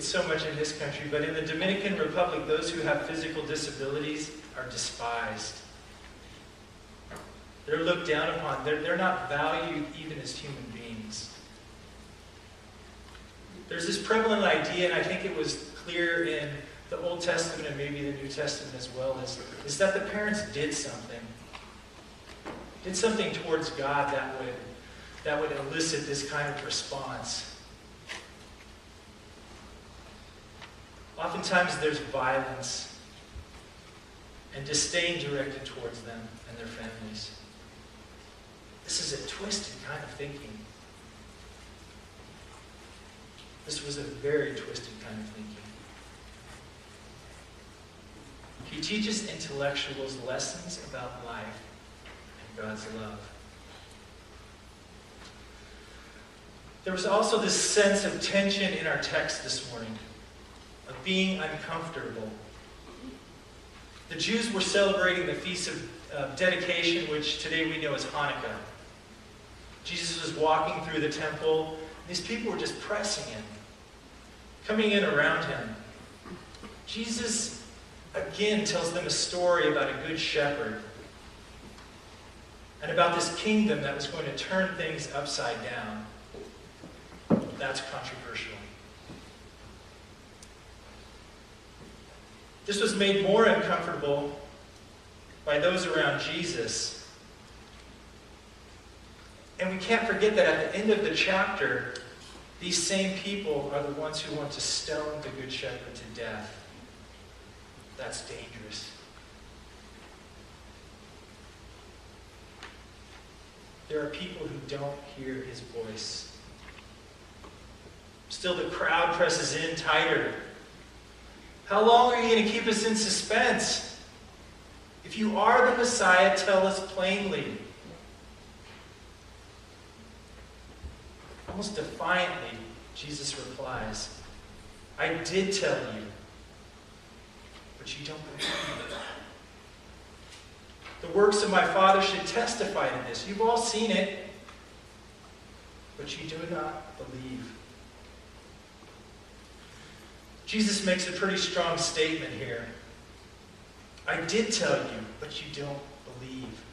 it so much in this country, but in the Dominican Republic, those who have physical disabilities are despised. They're looked down upon. They're not valued even as human beings. There's this prevalent idea, and I think it was clear in the Old Testament and maybe the New Testament as well, is that the parents did something towards God that would elicit this kind of response. Oftentimes there's violence and disdain directed towards them and their families. This is a twisted kind of thinking. This was a very twisted kind of thinking. He teaches intellectuals lessons about life and God's love. There was also this sense of tension in our text this morning, of being uncomfortable. The Jews were celebrating the Feast of Dedication, which today we know as Hanukkah. Jesus was walking through the temple, and these people were just pressing him, coming in around him. Jesus again tells them a story about a good shepherd and about this kingdom that was going to turn things upside down. That's controversial. This was made more uncomfortable by those around Jesus. And we can't forget that at the end of the chapter, these same people are the ones who want to stone the Good Shepherd to death. That's dangerous. There are people who don't hear his voice. Still, the crowd presses in tighter. How long are you going to keep us in suspense? If you are the Messiah, tell us plainly. Almost defiantly, Jesus replies, I did tell you, but you don't believe it. The works of my Father should testify to this. You've all seen it, but you do not believe. Jesus makes a pretty strong statement here. I did tell you, but you don't believe.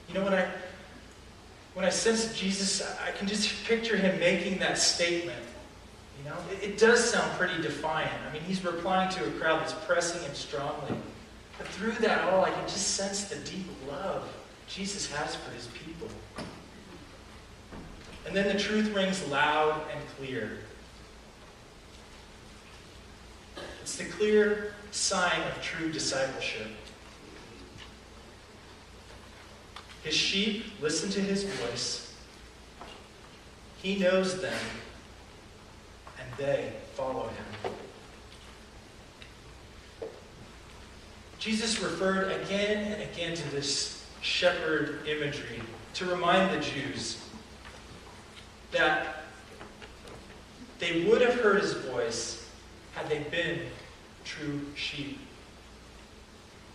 You know, when I sense Jesus, I can just picture him making that statement. You know, it does sound pretty defiant. I mean, he's replying to a crowd that's pressing him strongly. But through that all, I can just sense the deep love Jesus has for his people. And then the truth rings loud and clear. It's the clear sign of true discipleship. His sheep listen to his voice. He knows them, and they follow him. Jesus referred again and again to this shepherd imagery to remind the Jews that they would have heard his voice had they been true sheep.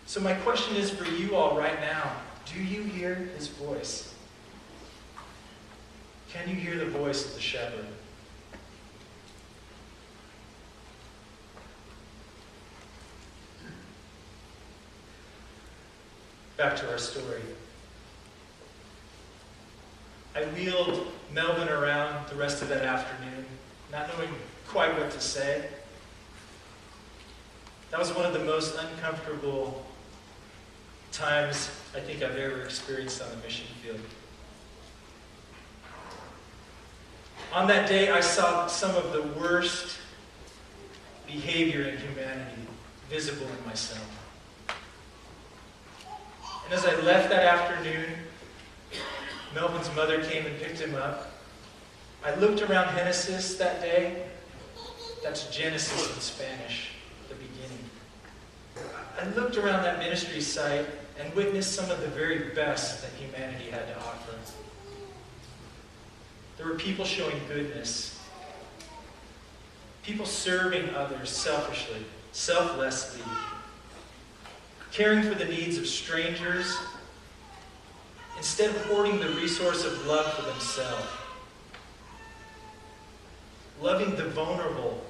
So my question is for you all right now, do you hear his voice? Can you hear the voice of the shepherd? Back to our story. I wheeled Melvin around the rest of that afternoon, not knowing quite what to say. That was one of the most uncomfortable times I think I've ever experienced on the mission field. On that day, I saw some of the worst behavior in humanity visible in myself. And as I left that afternoon, Melvin's mother came and picked him up. I looked around Genesis that day. That's Genesis in Spanish, the beginning. I looked around that ministry site and witnessed some of the very best that humanity had to offer. There were people showing goodness, people serving others selfishly, selflessly, caring for the needs of strangers instead of hoarding the resource of love for themselves, loving the vulnerable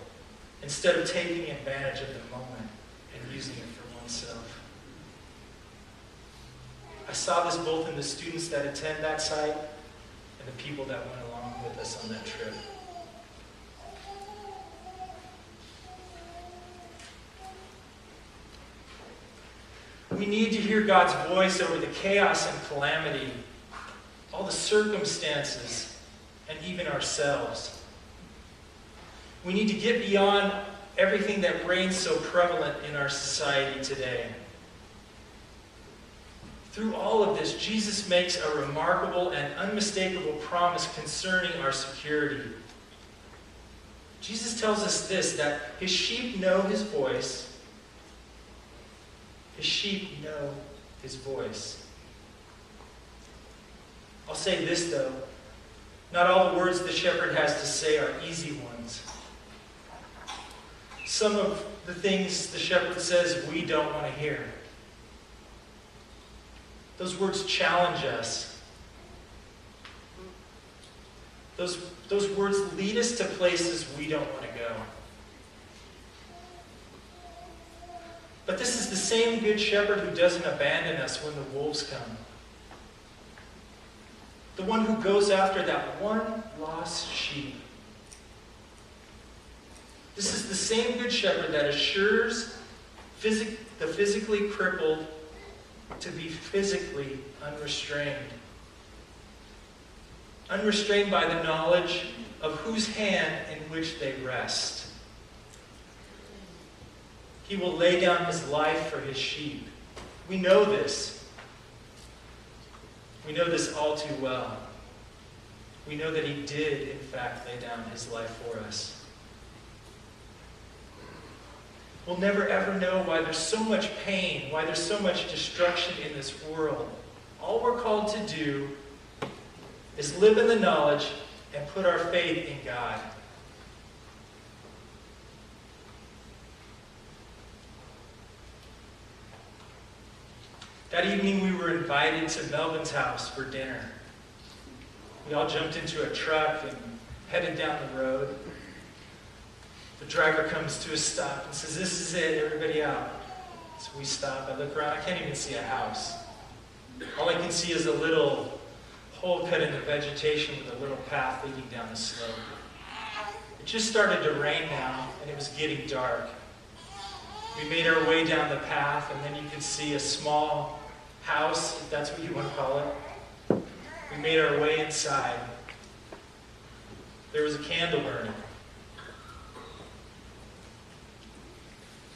instead of taking advantage of the moment and using it for oneself. I saw this both in the students that attend that site and the people that went along with us on that trip. We need to hear God's voice over the chaos and calamity, all the circumstances, and even ourselves. We need to get beyond everything that reigns so prevalent in our society today. Through all of this, Jesus makes a remarkable and unmistakable promise concerning our security. Jesus tells us this, that his sheep know his voice. His sheep know his voice. I'll say this, though. Not all the words the shepherd has to say are easy ones. Some of the things the shepherd says we don't want to hear. Those words challenge us. Those words lead us to places we don't want to go. But this is the same good shepherd who doesn't abandon us when the wolves come. The one who goes after that one lost sheep. This is the same good shepherd that assures the physically crippled to be physically unrestrained. Unrestrained by the knowledge of whose hand in which they rest. He will lay down his life for his sheep. We know this. We know this all too well. We know that he did, in fact, lay down his life for us. We'll never ever know why there's so much pain, why there's so much destruction in this world. All we're called to do is live in the knowledge and put our faith in God. That evening we were invited to Melvin's house for dinner. We all jumped into a truck and headed down the road. The driver comes to a stop and says, "This is it, everybody out." So we stop, I look around, I can't even see a house. All I can see is a little hole cut in the vegetation with a little path leading down the slope. It just started to rain now, and it was getting dark. We made our way down the path, and then you could see a small house, if that's what you want to call it. We made our way inside. There was a candle burning.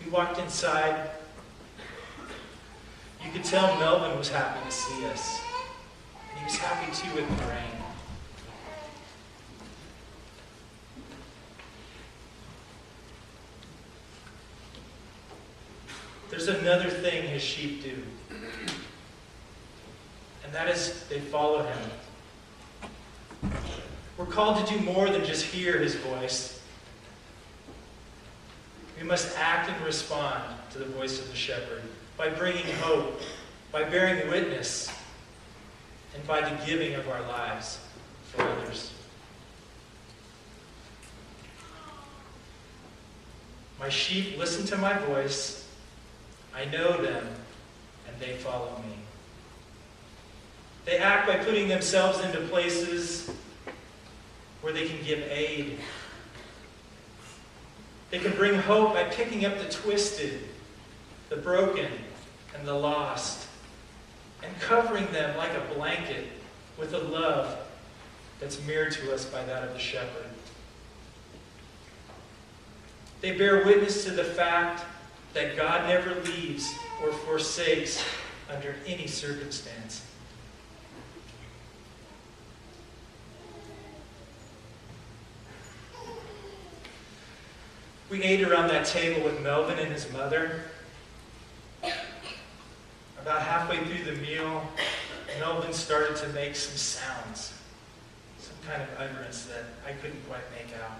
We walked inside. You could tell Melvin was happy to see us. And he was happy too with the rain. There's another thing his sheep do. And that is they follow him. We're called to do more than just hear his voice. We must act and respond to the voice of the shepherd by bringing hope, by bearing witness, and by the giving of our lives for others. My sheep listen to my voice. I know them, and they follow me. They act by putting themselves into places where they can give aid. They can bring hope by picking up the twisted, the broken, and the lost, and covering them like a blanket with a love that's mirrored to us by that of the shepherd. They bear witness to the fact that God never leaves or forsakes under any circumstance. We ate around that table with Melvin and his mother. About halfway through the meal, Melvin started to make some sounds, some kind of utterance that I couldn't quite make out.